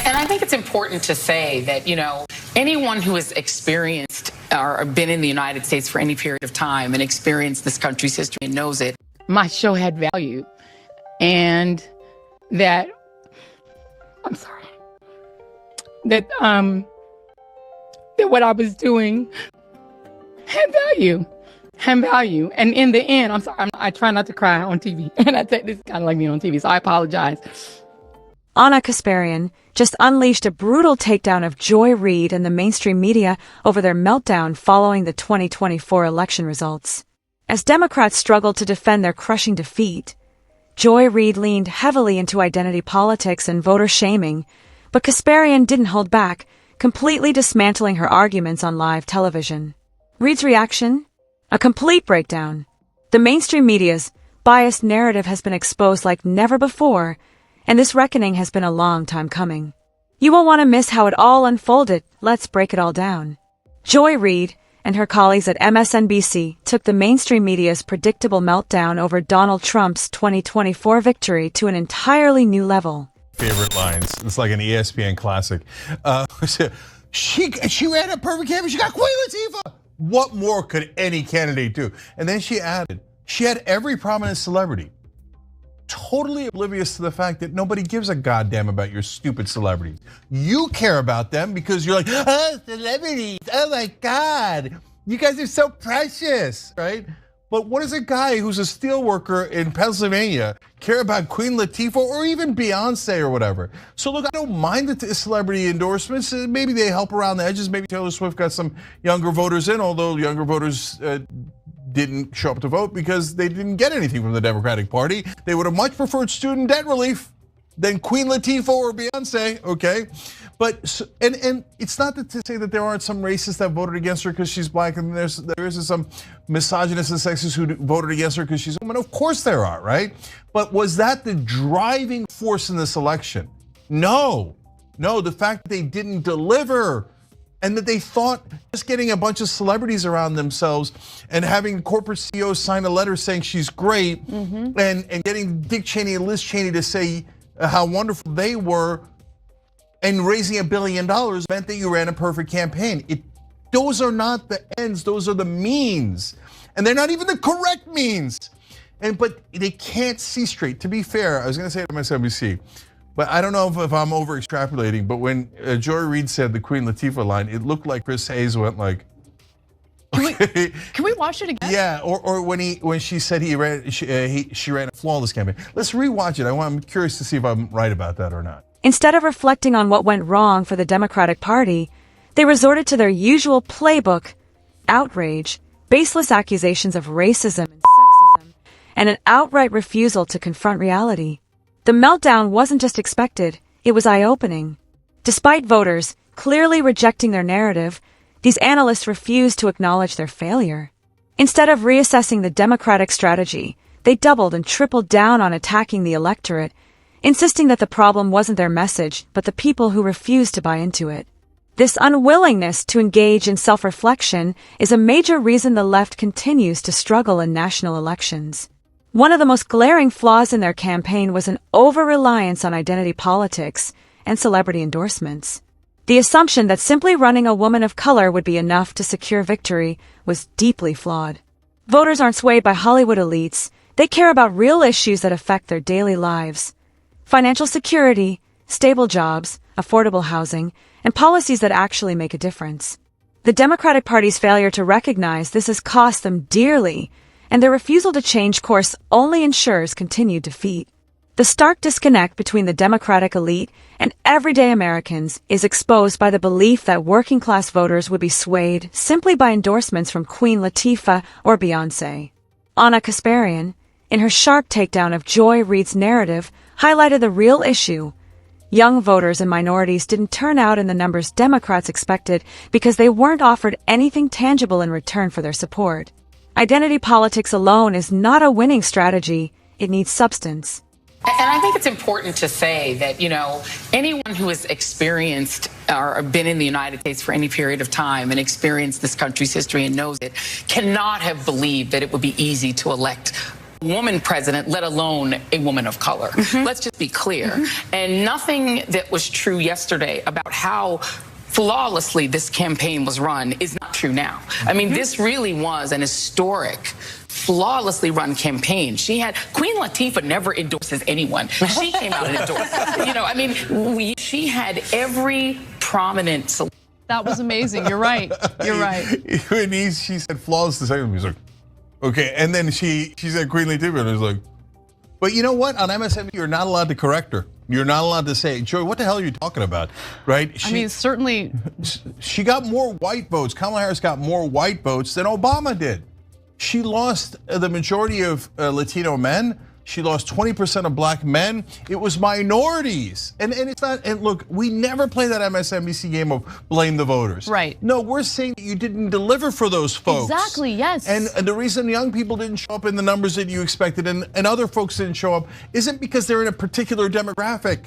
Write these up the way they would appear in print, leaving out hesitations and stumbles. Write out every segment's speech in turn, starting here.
And I think it's important to say that, anyone who has experienced or been in the United States for any period of time and experienced this country's history and knows it. My show had value, and that, I'm sorry, that what I was doing had value. And in the end, I'm sorry, I try not to cry on TV. And I think this is kind of like being on TV, so I apologize. Ana Kasparian just unleashed a brutal takedown of Joy Reid and the mainstream media over their meltdown following the 2024 election results. As Democrats struggled to defend their crushing defeat, Joy Reid leaned heavily into identity politics and voter shaming, but Kasparian didn't hold back, completely dismantling her arguments on live television. Reid's reaction? A complete breakdown. The mainstream media's biased narrative has been exposed like never before, and this reckoning has been a long time coming. You won't want to miss how it all unfolded. Let's break it all down. Joy Reid and her colleagues at MSNBC took the mainstream media's predictable meltdown over Donald Trump's 2024 victory to an entirely new level. Favorite lines. It's like an ESPN classic. She ran a perfect campaign. She got Queen Latifah. What more could any candidate do? And then she added, she had every prominent celebrity totally oblivious to the fact that nobody gives a goddamn about your stupid celebrities. You care about them because you're like, oh, celebrities, oh my God, you guys are so precious, right? But what does a guy who's a steel worker in Pennsylvania care about Queen Latifah or even Beyonce or whatever? So look, I don't mind the celebrity endorsements. Maybe they help around the edges. Maybe Taylor Swift got some younger voters in, although younger voters didn't show up to vote because they didn't get anything from the Democratic Party. They would have much preferred student debt relief than Queen Latifah or Beyonce, okay? But, and it's not to say that there aren't some racists that voted against her because she's black, and there is some misogynists and sexists who voted against her because she's a woman. Of course there are, right? But was that the driving force in this election? No, the fact that they didn't deliver and that they thought just getting a bunch of celebrities around themselves and having corporate CEOs sign a letter saying she's great and getting Dick Cheney and Liz Cheney to say how wonderful they were and raising $1 billion meant that you ran a perfect campaign. Those are not the ends, those are the means. And they're not even the correct means. But they can't see straight. To be fair, I was gonna say to MSNBC, but I don't know if I'm over extrapolating, but when Joy Reid said the Queen Latifah line, it looked like Chris Hayes went like, okay. Can we watch it again? Yeah, or when she said she ran a flawless campaign. Let's rewatch it. I'm curious to see if I'm right about that or not. Instead of reflecting on what went wrong for the Democratic Party, they resorted to their usual playbook: outrage, baseless accusations of racism and sexism, and an outright refusal to confront reality. The meltdown wasn't just expected, it was eye-opening. Despite voters clearly rejecting their narrative, these analysts refused to acknowledge their failure. Instead of reassessing the Democratic strategy, they doubled and tripled down on attacking the electorate, insisting that the problem wasn't their message, but the people who refused to buy into it. This unwillingness to engage in self-reflection is a major reason the left continues to struggle in national elections. One of the most glaring flaws in their campaign was an over-reliance on identity politics and celebrity endorsements. The assumption that simply running a woman of color would be enough to secure victory was deeply flawed. Voters aren't swayed by Hollywood elites. They care about real issues that affect their daily lives: financial security, stable jobs, affordable housing, and policies that actually make a difference. The Democratic Party's failure to recognize this has cost them dearly, and their refusal to change course only ensures continued defeat. The stark disconnect between the Democratic elite and everyday Americans is exposed by the belief that working-class voters would be swayed simply by endorsements from Queen Latifah or Beyonce. Ana Kasparian, in her sharp takedown of Joy Reid's narrative, highlighted the real issue. Young voters and minorities didn't turn out in the numbers Democrats expected because they weren't offered anything tangible in return for their support. Identity politics alone is not a winning strategy. It needs substance. And I think it's important to say that, anyone who has experienced or been in the United States for any period of time and experienced this country's history and knows it cannot have believed that it would be easy to elect woman president, let alone a woman of color. Let's just be clear. And nothing that was true yesterday about how flawlessly this campaign was run is not true now. I mean, this really was an historic, flawlessly run campaign. Queen Latifah never endorses anyone. She came out and endorsed. She had every prominent. That was amazing. You're right. You're right. When she said flawless the second, he's like, okay. And then she said Queen Latifah, and he's like, but you know what? On MSNBC, you're not allowed to correct her. You're not allowed to say, Joy, what the hell are you talking about? Right? Certainly. She got more white votes. Kamala Harris got more white votes than Obama did. She lost the majority of Latino men. She lost 20% of black men. It was minorities. And it's not, and look, we never play that MSNBC game of blame the voters. Right. No, we're saying that you didn't deliver for those folks. Exactly, yes. And the reason young people didn't show up in the numbers that you expected and other folks didn't show up isn't because they're in a particular demographic.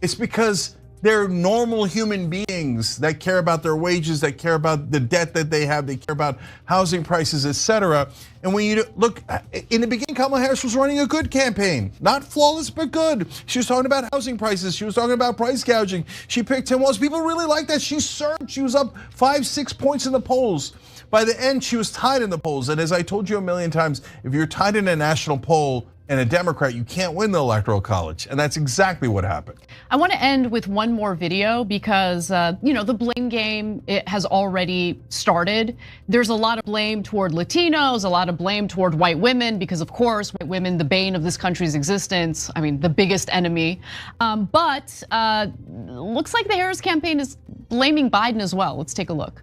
It's because they're normal human beings that care about their wages, that care about the debt that they have, they care about housing prices, etc. And when you look, in the beginning, Kamala Harris was running a good campaign. Not flawless, but good. She was talking about housing prices. She was talking about price gouging. She picked Tim Walz. People really liked that. She surged. She was up 5-6 points in the polls. By the end, she was tied in the polls. And as I told you a million times, if you're tied in a national poll and a Democrat, you can't win the Electoral College. And that's exactly what happened. I want to end with one more video because, the blame game, it has already started. There's a lot of blame toward Latinos, a lot of blame toward white women, because of course, white women, the bane of this country's existence, the biggest enemy. But looks like the Harris campaign is blaming Biden as well. Let's take a look.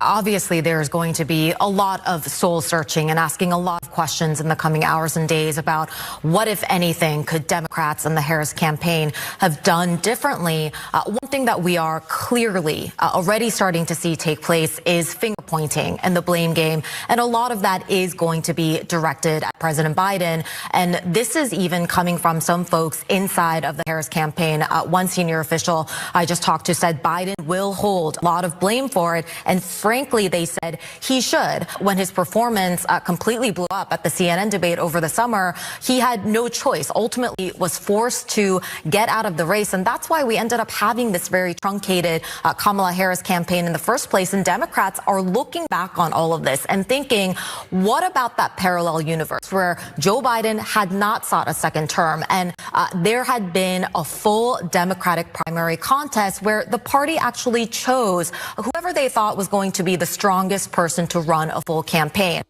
Obviously, there's going to be a lot of soul searching and asking a lot of questions in the coming hours and days about what, if anything, could Democrats and the Harris campaign have done differently. One thing that we are clearly already starting to see take place is finger pointing and the blame game. And a lot of that is going to be directed at President Biden. And this is even coming from some folks inside of the Harris campaign. One senior official I just talked to said Biden will hold a lot of blame for it. And frankly, they said he should. When his performance completely blew up at the CNN debate over the summer, he had no choice. Ultimately, was forced to get out of the race. And that's why we ended up having this very truncated Kamala Harris campaign in the first place. And Democrats are looking back on all of this and thinking, what about that parallel universe where Joe Biden had not sought a second term and there had been a full Democratic primary contest where the party actually chose whoever they thought was going to be the strongest person to run a full campaign.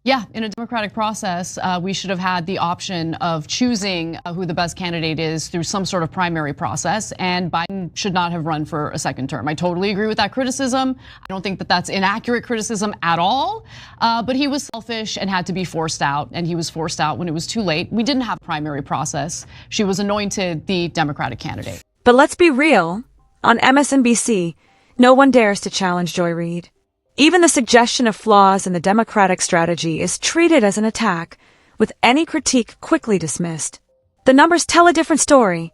Yeah, in a democratic process, we should have had the option of choosing who the best candidate is through some sort of primary process, and Biden should not have run for a second term. I totally agree with that criticism. I don't think that that's inaccurate criticism at all, but he was selfish and had to be forced out, and he was forced out when it was too late. We didn't have a primary process. She was anointed the Democratic candidate. But let's be real. On MSNBC, no one dares to challenge Joy Reid. Even the suggestion of flaws in the Democratic strategy is treated as an attack, with any critique quickly dismissed. The numbers tell a different story.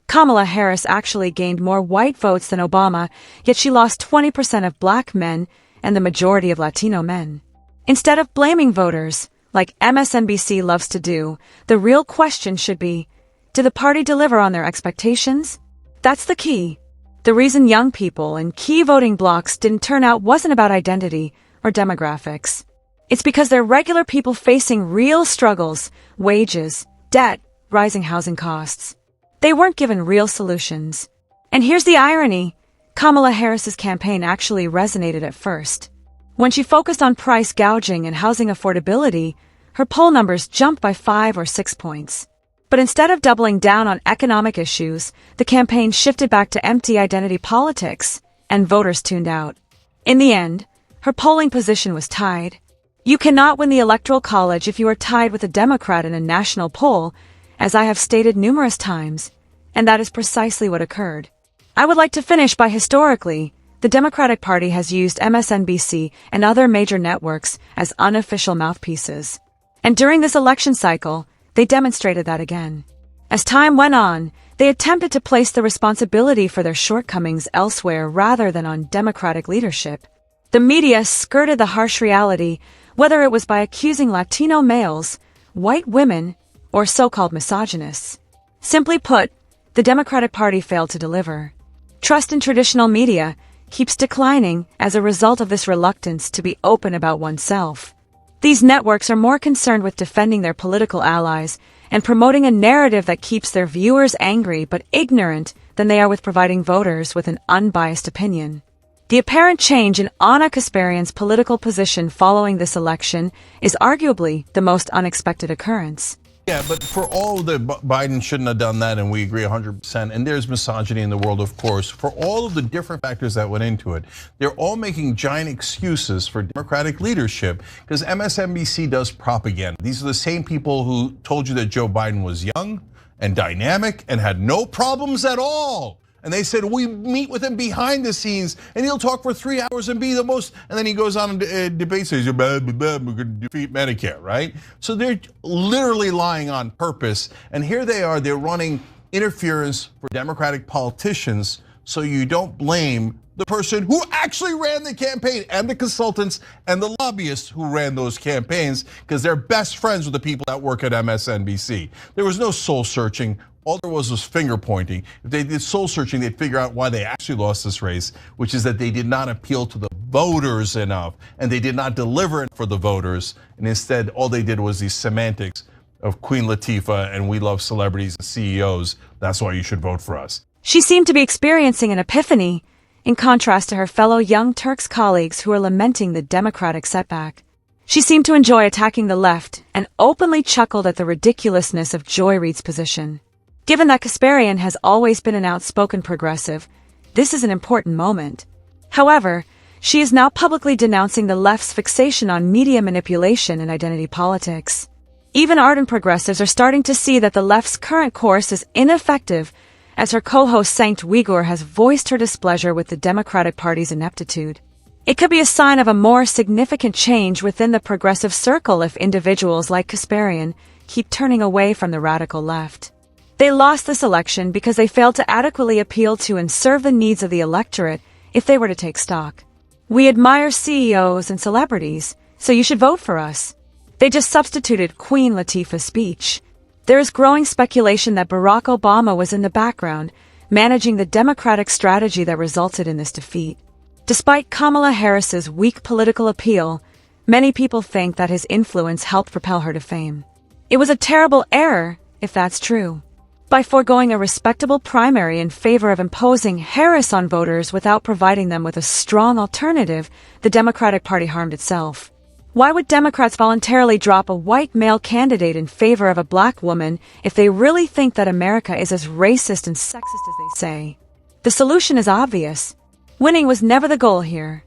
Kamala Harris actually gained more white votes than Obama, yet she lost 20% of black men and the majority of Latino men. Instead of blaming voters, like MSNBC loves to do, the real question should be, did the party deliver on their expectations? That's the key. The reason young people in key voting blocs didn't turn out wasn't about identity or demographics. It's because they're regular people facing real struggles, wages, debt, rising housing costs. They weren't given real solutions. And here's the irony. Kamala Harris's campaign actually resonated at first. When she focused on price gouging and housing affordability, her poll numbers jumped by 5 or 6 points. But instead of doubling down on economic issues, the campaign shifted back to empty identity politics, and voters tuned out. In the end, her polling position was tied. You cannot win the Electoral College if you are tied with a Democrat in a national poll, as I have stated numerous times, and that is precisely what occurred. I would like to finish by historically, the Democratic Party has used MSNBC and other major networks as unofficial mouthpieces. And during this election cycle, they demonstrated that again. As time went on, they attempted to place the responsibility for their shortcomings elsewhere rather than on Democratic leadership. The media skirted the harsh reality whether it was by accusing Latino males, white women, or so-called misogynists. Simply put, the Democratic Party failed to deliver. Trust in traditional media keeps declining as a result of this reluctance to be open about oneself. These networks are more concerned with defending their political allies and promoting a narrative that keeps their viewers angry but ignorant than they are with providing voters with an unbiased opinion. The apparent change in Ana Kasparian's political position following this election is arguably the most unexpected occurrence. Yeah, but for all that Biden shouldn't have done that, and we agree 100%, and there's misogyny in the world, of course, for all of the different factors that went into it, they're all making giant excuses for Democratic leadership because MSNBC does propaganda. These are the same people who told you that Joe Biden was young and dynamic and had no problems at all. And they said, we meet with him behind the scenes and he'll talk for 3 hours and be the most, and then he goes on and debates, says, we're going to defeat Medicare, right? So they're literally lying on purpose. And here they are, they're running interference for Democratic politicians so you don't blame the person who actually ran the campaign and the consultants and the lobbyists who ran those campaigns because they're best friends with the people that work at MSNBC. There was no soul searching. All there was finger pointing. If they did soul searching, they'd figure out why they actually lost this race, which is that they did not appeal to the voters enough and they did not deliver it for the voters. And instead, all they did was these semantics of Queen Latifah and we love celebrities and CEOs. That's why you should vote for us. She seemed to be experiencing an epiphany, in contrast to her fellow Young Turks colleagues who are lamenting the Democratic setback. She seemed to enjoy attacking the left and openly chuckled at the ridiculousness of Joy Reid's position. Given that Kasparian has always been an outspoken progressive, this is an important moment. However, she is now publicly denouncing the left's fixation on media manipulation and identity politics. Even ardent progressives are starting to see that the left's current course is ineffective, as her co-host Sankt Uyghur has voiced her displeasure with the Democratic Party's ineptitude. It could be a sign of a more significant change within the progressive circle if individuals like Kasparian keep turning away from the radical left. They lost this election because they failed to adequately appeal to and serve the needs of the electorate if they were to take stock. We admire CEOs and celebrities, so you should vote for us. They just substituted Queen Latifah's speech. There is growing speculation that Barack Obama was in the background, managing the Democratic strategy that resulted in this defeat. Despite Kamala Harris's weak political appeal, many people think that his influence helped propel her to fame. It was a terrible error, if that's true. By foregoing a respectable primary in favor of imposing Harris on voters without providing them with a strong alternative, the Democratic Party harmed itself. Why would Democrats voluntarily drop a white male candidate in favor of a black woman if they really think that America is as racist and sexist as they say? The solution is obvious. Winning was never the goal here.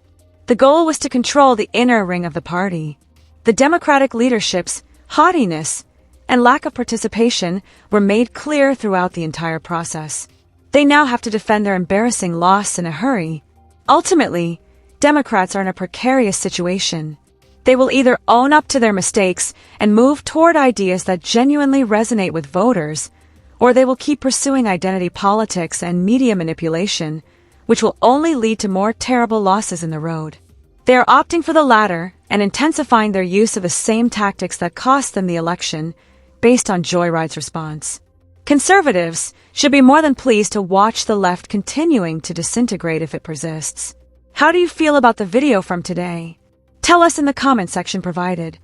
The goal was to control the inner ring of the party. The Democratic leadership's haughtiness and lack of participation were made clear throughout the entire process. They now have to defend their embarrassing loss in a hurry. Ultimately, Democrats are in a precarious situation. They will either own up to their mistakes and move toward ideas that genuinely resonate with voters, or they will keep pursuing identity politics and media manipulation, which will only lead to more terrible losses in the road. They are opting for the latter and intensifying their use of the same tactics that cost them the election, based on Joy Reid's response. Conservatives should be more than pleased to watch the left continuing to disintegrate if it persists. How do you feel about the video from today? Tell us in the comment section provided.